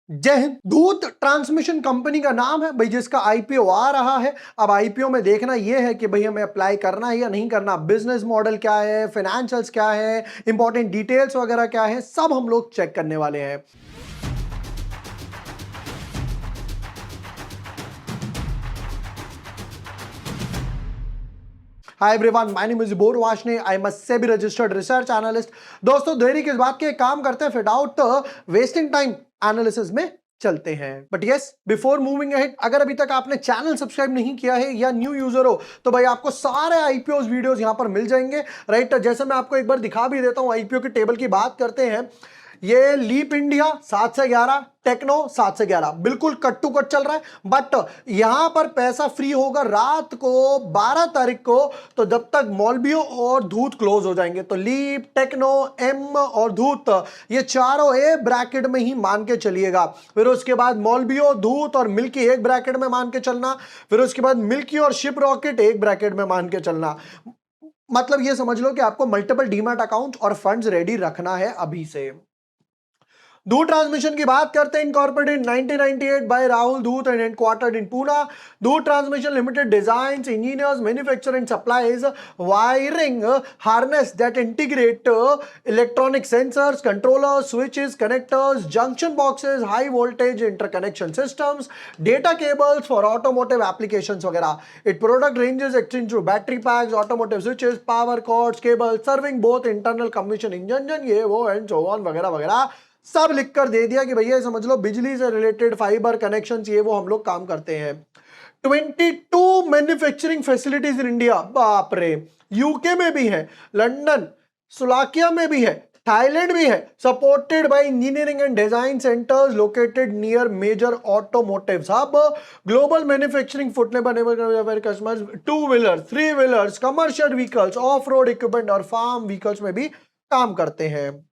जय हिंद। दूत transmission company का नाम है भाई, जिसका आईपीओ आ रहा है। अब आईपीओ में देखना यह है कि भाई हमें अप्लाई करना है या नहीं करना, बिजनेस मॉडल क्या है, फाइनेंशियल्स क्या है, इंपॉर्टेंट डिटेल्स वगैरह क्या है, सब हम लोग चेक करने वाले हैं। Hi everyone, my name is bore Washne, I am a SEBI registered research analyst. दोस्तों, देरी किस बात के, काम करते हैं विदाउट वेस्टिंग टाइम, एनालिसिस में चलते हैं। But yes, before moving ahead, अगर अभी तक आपने चैनल सब्सक्राइब नहीं किया है या न्यू यूजर हो तो भाई आपको सारे आईपीओ वीडियोस यहां पर मिल जाएंगे। राइट, जैसे मैं आपको एक बार दिखा भी देता हूं, आईपीओ की टेबल की बात करते हैं। ये लीप इंडिया 7 से 11, टेक्नो 7 से 11, बिल्कुल कट टू कट चल रहा है। बट यहां पर पैसा फ्री होगा रात को 12 तारीख को, तो जब तक मॉलबियो और धूत क्लोज हो जाएंगे। तो लीप, टेक्नो, एम और धूत, ये चारों ए ब्रैकेट में ही मान के चलिएगा। फिर उसके बाद मॉलबियो, धूत और मिल्की एक ब्रैकेट में मान के चलना। फिर उसके बाद मिल्की और शिप रॉकेट एक ब्रैकेट में मान के चलना। मतलब ये समझ लो कि आपको मल्टीपल डीमैट अकाउंट और फंड्स रेडी रखना है अभी से। दूत ट्रांसमिशन की बात करते हैं। इनकॉर्पोरेटेड 1998 बाय राहुल दूत and headquartered in Poona. Dhoot transmission limited designs, engineers, manufacture and supplies wiring harness that integrate electronic sensors, controllers, switches, connectors, junction boxes, high voltage interconnection systems, data cables for automotive applications वगैरह। It product ranges extend to battery packs, automotive switches, power cords, cable serving both internal combustion engine, ये वो and so on वगैरह वगैरह। सब लिखकर दे दिया कि भैया समझ लो बिजली से रिलेटेड फाइबर कनेक्शन ये वो हम लोग काम करते हैं। 22 मैन्युफैक्चरिंग फैसिलिटीज इन इंडिया, बाप रे। यूके में भी है, लंदन, स्लोवाकिया में भी है, थाईलैंड भी है। Supported by engineering and design centres located near major automotive hub. Global manufacturing फुटने बने customers, two wheeler, three wheelers, commercial vehicles, off road equipment और फार्म व्हीकल्स में भी काम करते हैं।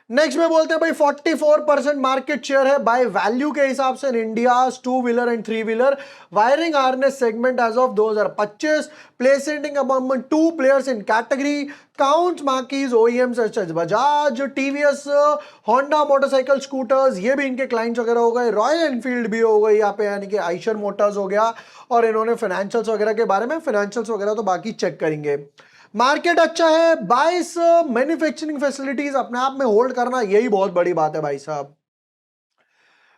नेक्स्ट में बोलते हैं भाई 44% मार्केट शेयर है बाय वैल्यू के हिसाब से in India two wheeler and three wheeler wiring harness segment as of 2025, placing among two players in category, count marquees OEM such as Bajaj, TVS, Honda motorcycle scooters, ये भी इनके क्लाइंट्स वगैरह हो गए। रॉयल एनफील्ड भी हो गई यहाँ पे, यानी कि आइशर मोटर्स हो गया। और इन्होंने फाइनेंशियल्स वगैरह के बारे में, फाइनेंशियल्स वगैरह तो बाकी चेक करेंगे। मार्केट अच्छा है, 22 मैन्युफैक्चरिंग फैसिलिटीज अपने आप में होल्ड करना, यही बहुत बड़ी बात है भाई साहब।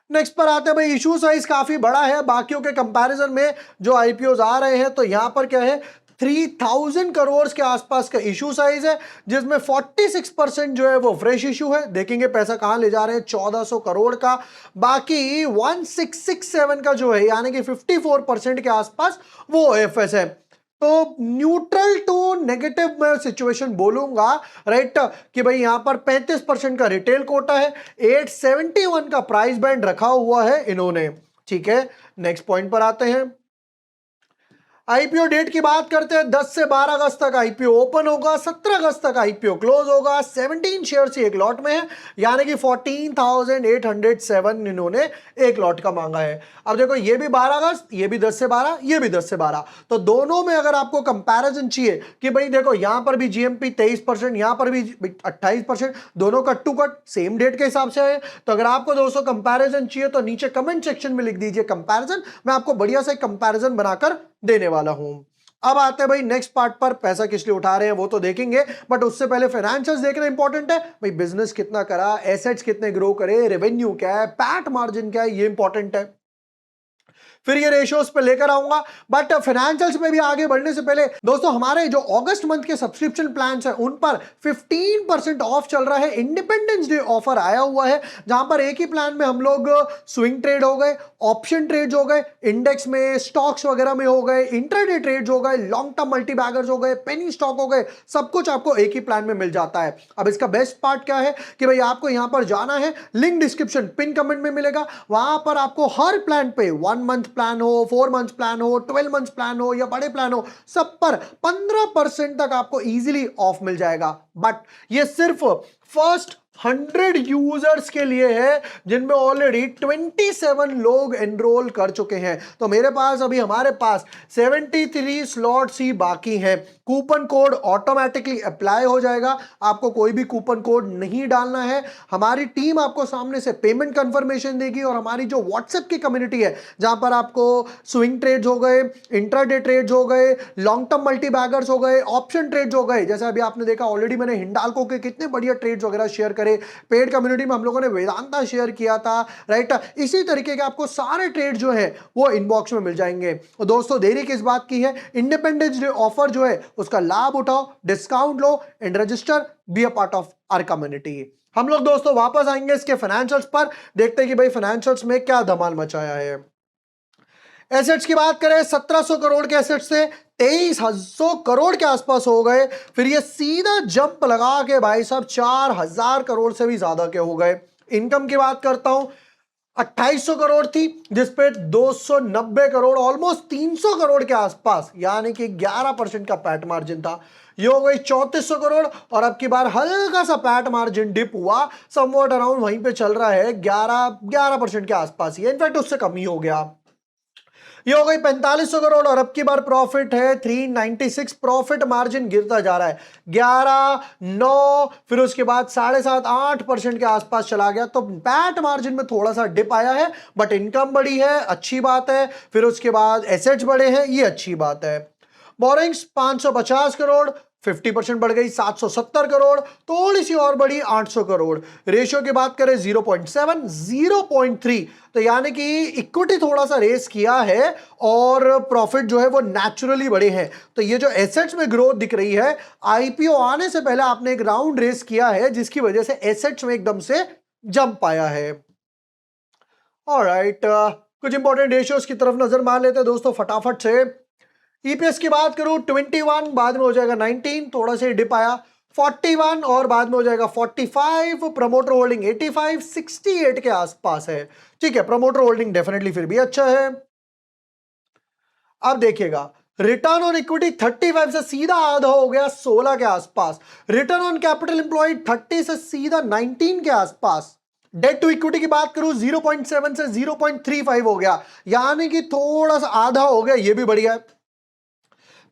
नेक्स्ट पर आते हैं भाई, इशू साइज काफी बड़ा है बाकियों के कंपैरिजन में जो आईपीओज आ रहे हैं। तो यहां पर क्या है, 3000 करोड़ के आसपास का इशू साइज है, जिसमें 46% जो है वो फ्रेश इशू है। देखेंगे पैसा कहां ले जा रहे हैं, 1400 करोड़ का। बाकी 1667 का जो है, यानी कि 54% के आसपास वो एफएस है। तो न्यूट्रल टू नेगेटिव में सिचुएशन बोलूंगा, राइट, कि भाई यहां पर 35% का रिटेल कोटा है, 871 का प्राइस बैंड रखा हुआ है इन्होंने। ठीक है, नेक्स्ट पॉइंट पर आते हैं। आईपीओ डेट की बात करते हैं, 10 से 12 अगस्त तक आईपीओ ओपन होगा, 17 अगस्त तक आईपीओ क्लोज होगा। 17 शेयर एक लॉट में है, यानी कि 14,807 इन्होंने एक लॉट का मांगा है। अब देखो, ये भी 12 अगस्त, ये भी 10 से 12, ये भी 10 से 12, तो दोनों में अगर आपको कंपैरिजन चाहिए कि भाई देखो यहां पर भी जीएमपी 23%, यहां पर भी 28%, दोनों cut to cut same date के हिसाब से है। तो अगर आपको दोस्तों कंपैरिजन चाहिए तो नीचे कमेंट सेक्शन में लिख दीजिए कंपैरिजन, मैं आपको बढ़िया से कंपैरिजन बनाकर देने वाला हूं। अब आते हैं भाई नेक्स्ट पार्ट पर, पैसा किस लिए उठा रहे हैं वो तो देखेंगे, बट उससे पहले फाइनेंशियल्स देखना इंपॉर्टेंट है। भाई बिजनेस कितना करा, एसेट्स कितने ग्रो करे, रेवेन्यू क्या है, पैट मार्जिन क्या है, ये इंपॉर्टेंट है। फिर ये रेशियोज पे लेकर आऊंगा। बट फाइनेंशियल्स में भी आगे बढ़ने से पहले दोस्तों, हमारे जो अगस्त मंथ के सब्सक्रिप्शन प्लान है उन पर 15% ऑफ चल रहा है। इंडिपेंडेंस डे ऑफर आया हुआ है, जहां पर एक ही प्लान में हम लोग स्विंग ट्रेड हो गए, ऑप्शन ट्रेड्स हो गए, इंडेक्स में, स्टॉक्स वगैरह में हो गए, इंट्राडे ट्रेड्स हो गए, लॉन्ग टर्म मल्टी बैगर्स हो गए, पेनी स्टॉक हो गए, सब कुछ आपको एक ही प्लान में मिल जाता है। अब इसका बेस्ट पार्ट क्या है कि भाई आपको यहां पर जाना है, लिंक डिस्क्रिप्शन पिन कमेंट में मिलेगा, वहां पर आपको हर प्लान पे 1 मंथ प्लान हो, 4 मंथ प्लान हो, 12 मंथ प्लान हो या बड़े प्लान हो, सब पर 15% तक आपको इजीली ऑफ मिल जाएगा। बट ये सिर्फ फर्स्ट 100 यूजर्स के लिए है जिनमें ऑलरेडी 27 लोग एनरोल कर चुके हैं। तो मेरे पास अभी हमारे पास 73 स्लॉट्स ही बाकी हैं। कूपन कोड ऑटोमेटिकली अप्लाई हो जाएगा, आपको कोई भी कूपन कोड नहीं डालना है। हमारी टीम आपको सामने से पेमेंट कंफर्मेशन देगी और हमारी जो व्हाट्सएप की कम्युनिटी है जहां पर आपको स्विंग ट्रेड्स हो गए, इंट्राडे ट्रेड्स हो गए, लॉन्ग टर्म मल्टी बैगर्स हो गए, ऑप्शन ट्रेड्स हो गए, जैसे अभी आपने देखा ऑलरेडी मैंने हिंडाल्को के कितने बढ़िया ट्रेड्स वगैरह शेयर करे, पेड कम्युनिटी में हम लोगों ने वेदांता शेयर किया था, राइट। इसी तरीके के आपको सारे ट्रेड जो है वो इनबॉक्स में मिल जाएंगे। और दोस्तों देरी किस बात की है, इंडिपेंडेंस डे ऑफर जो है उसका लाभ उठाओ, डिस्काउंट लो and register, be a part of our community. हम लोग दोस्तों वापस आएंगे इसके फाइनेंशियल्स पर, देखते हैं कि भाई फाइनेंशियल्स में क्या धमाल मचाया है। एसेट्स की बात करें, 1700 करोड़ के एसेट्स से 2300 करोड़ के आसपास हो गए, फिर ये सीधा जंप लगा के भाई साहब 4000 करोड़ से भी ज्यादा के हो गए। इनकम की बात करता हूं, 2800 करोड़ थी जिसपे 290 करोड़, ऑलमोस्ट 300 करोड़ के आसपास, यानी कि 11% का पैट मार्जिन था। ये हो गई 3400 करोड़ और अब की बार हल्का सा पैट मार्जिन डिप हुआ, समवॉट अराउंड वहीं पे चल रहा है 11% के आसपास ही, इनफैक्ट उससे कम ही हो गया। ये हो गई 4500 करोड़ और अब की बार प्रॉफिट है 396, प्रॉफिट मार्जिन गिरता जा रहा है 11, 9, फिर उसके बाद 7.5, 8% के आसपास चला गया। तो पैट मार्जिन में थोड़ा सा डिप आया है, बट इनकम बढ़ी है, अच्छी बात है। फिर उसके बाद एसेट्स बढ़े हैं, ये अच्छी बात है। बोरिंग्स 550 करोड़, 50% बढ़ गई 770 करोड़, थोड़ी सी और बढ़ी 800 करोड़। रेशियो की बात करें 0.7, 0.3, तो यानी कि इक्विटी थोड़ा सा रेस किया है और प्रॉफिट जो है वो नेचुरली बढ़े हैं। तो ये जो एसेट्स में ग्रोथ दिख रही है, आईपीओ आने से पहले आपने एक राउंड रेस किया है जिसकी वजह से एसेट्स में एकदम से जंप आया है। ऑलराइट, कुछ इंपॉर्टेंट रेशियोज की तरफ नजर मार लेते हैं दोस्तों फटाफट से। ईपीएस की बात करूं 21, बाद में हो जाएगा 19, थोड़ा सा डिप आया 41 और बाद में हो जाएगा 45, प्रमोटर होल्डिंग 85, 68 के आसपास है। ठीक है, प्रमोटर होल्डिंग डेफिनेटली फिर भी अच्छा है। अब देखिएगा रिटर्न ऑन इक्विटी 35 से सीधा आधा हो गया 16 के आसपास। रिटर्न ऑन कैपिटल एम्प्लॉयड 30 से सीधा 19 के आसपास। डेट टू इक्विटी की बात करूं 0.7 से 0.35 हो गया, यानी कि थोड़ा सा आधा हो गया, ये भी बढ़िया है।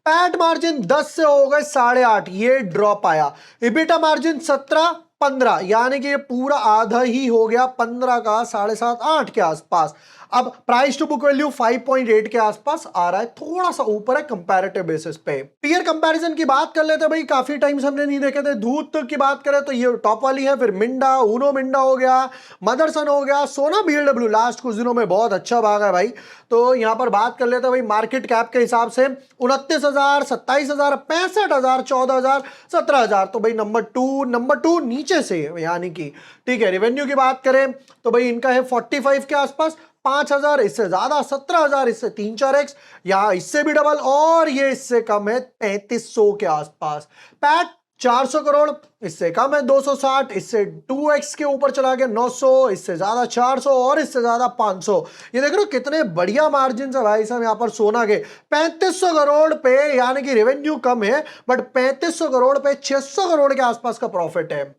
पैट मार्जिन 10 से हो गए 8.5, ये ड्रॉप आया। इबिटा मार्जिन 17, 15, यानी कि ये पूरा आधा ही हो गया, 15 का 7.5, 8 के आसपास। अब प्राइस टू बुक वैल्यू 5.8 के आसपास आ रहा है, थोड़ा सा ऊपर है कंपैरेटिव बेसिस पे। पीयर कंपैरिजन की बात कर लेते हैं भाई, काफी टाइम से हमने नहीं देखे थे। धूत की बात करें तो ये टॉप वाली है, फिर मिंडा, ऊनो मिंडा हो गया, मदरसन हो गया, सोना बीएलडब्ल्यू लास्ट कुछ दिनों में बहुत अच्छा भागा है भाई। तो यहां पर बात कर लेते हैं भाई मार्केट कैप के हिसाब से 29,000, 27,000, 65,000, 14,000, 17,000। तो भाई नंबर टू नीचे से, यानी कि ठीक है। रेवेन्यू की बात करें तो भाई इनका है 45 के आसपास, 5,000 इससे ज्यादा, 17,000 इससे 3-4x, यहां इससे भी डबल, और ये इससे कम है 3500 के आसपास। पैट 400 करोड़, इससे कम है 260, इससे 2x के ऊपर चला गया 900, इससे ज्यादा 400 और इससे ज्यादा 500। ये देख रहे हो कितने बढ़िया मार्जिन है भाई साहब यहाँ पर सोना के। 3500 करोड़ पे, यानी कि रेवेन्यू कम है बट 3500 करोड़ पे 600 करोड़ के आसपास का प्रॉफिट है।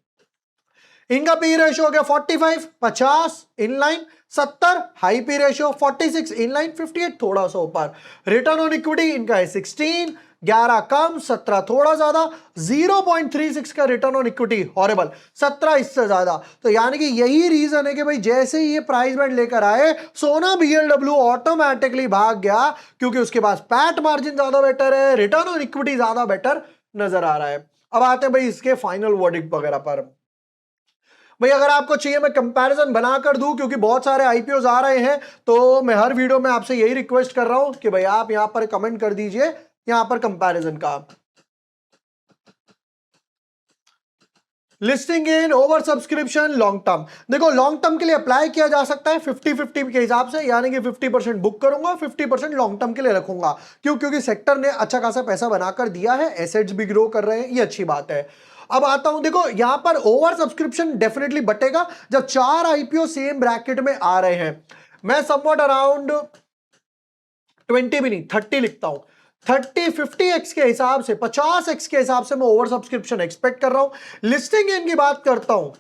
इनका पी रेशियो हो गया 45, 50 inline, 70 high P ratio, 46 inline, 58 थोड़ा सा ऊपर। रिटर्न ऑन इक्विटी इनका है 16, 11 कम, 17 थोड़ा ज्यादा, 0.36 का रिटर्न ऑन इक्विटी हॉरिबल, 17 इससे ज्यादा। तो यानी कि यही रीजन है कि भाई जैसे ही ये प्राइस बैंड लेकर आए, सोना बीएलडब्ल्यू ऑटोमेटिकली भाग गया, क्योंकि उसके पास पैट मार्जिन ज्यादा बेटर है, रिटर्न ऑन इक्विटी ज्यादा बेटर नजर आ रहा है। अब आते हैं भाई इसके फाइनल वर्डिक्ट वगैरह पर। भाई अगर आपको चाहिए मैं कंपैरिजन बनाकर दूं, क्योंकि बहुत सारे आईपीओज आ रहे हैं, तो मैं हर वीडियो में आपसे यही रिक्वेस्ट कर रहा हूं कि भाई आप यहां पर कमेंट कर दीजिए यहां पर कंपैरिजन का। लिस्टिंग इन, ओवर सब्सक्रिप्शन, लॉन्ग टर्म। देखो लॉन्ग टर्म के लिए अप्लाई किया जा सकता है 50-50 के हिसाब से, यानी कि 50% बुक करूंगा, 50% लॉन्ग टर्म के लिए रखूंगा। क्यों? क्योंकि सेक्टर ने अच्छा खासा पैसा बनाकर दिया है, एसेट्स भी ग्रो कर रहे हैं, ये अच्छी बात है। अब आता हूं, देखो यहां पर ओवर सब्सक्रिप्शन डेफिनेटली बटेगा जब 4 आईपीओ सेम ब्रैकेट में आ रहे हैं। मैं समवॉट अराउंड 20 भी नहीं 30 लिखता हूं। 30-50x के हिसाब से, 50x के हिसाब से मैं ओवर सब्सक्रिप्शन एक्सपेक्ट कर रहा हूं। लिस्टिंग इन की बात करता हूं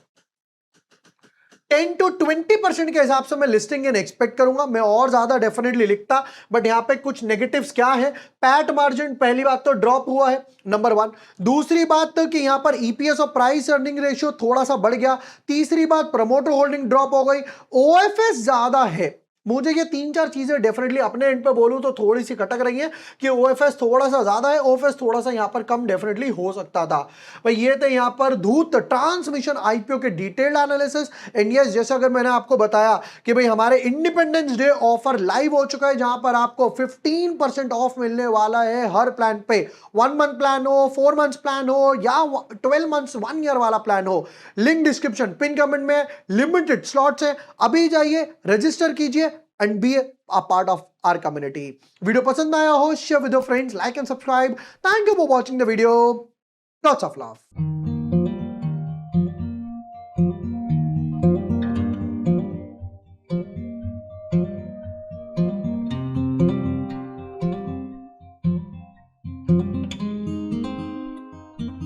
10 to 20% के हिसाब से मैं लिस्टिंग इन एक्सपेक्ट करूंगा। मैं और ज्यादा डेफिनेटली लिखता, बट यहां पे कुछ नेगेटिव्स क्या है। पैट मार्जिन पहली बात तो ड्रॉप हुआ है, नंबर 1। दूसरी बात तो कि यहां पर ईपीएस और प्राइस अर्निंग रेशियो थोड़ा सा बढ़ गया। तीसरी बात, प्रमोटर होल्डिंग ड्रॉप हो गई। ओएफएस ज्यादा है। मुझे ये 3-4 चीजें डेफिनेटली अपने एंड पे बोलूं तो थोड़ी सी खटक रही हैं कि ओएफएस थोड़ा सा ज्यादा है, ओएफएस थोड़ा सा यहां पर कम डेफिनेटली हो सकता था। भाई ये थे यहां पर धूत ट्रांसमिशन आईपीओ के डिटेल्ड एनालिसिस। एंड यस, जैसे अगर मैंने आपको बताया कि भाई हमारे इंडिपेंडेंस डे ऑफर लाइव हो चुका है, जहां पर आपको 15% ऑफ मिलने वाला है हर प्लान पे। 1 मंथ प्लान हो, 4 मंथ्स प्लान हो या 12 मंथ्स 1 ईयर वाला प्लान हो। लिंक डिस्क्रिप्शन पिन कमेंट में, लिमिटेड स्लॉट्स है, अभी जाइए रजिस्टर कीजिए and be a part of our community. Video पसंद आया हो, share with your friends, like and subscribe. Thank you for watching the video. Lots of love.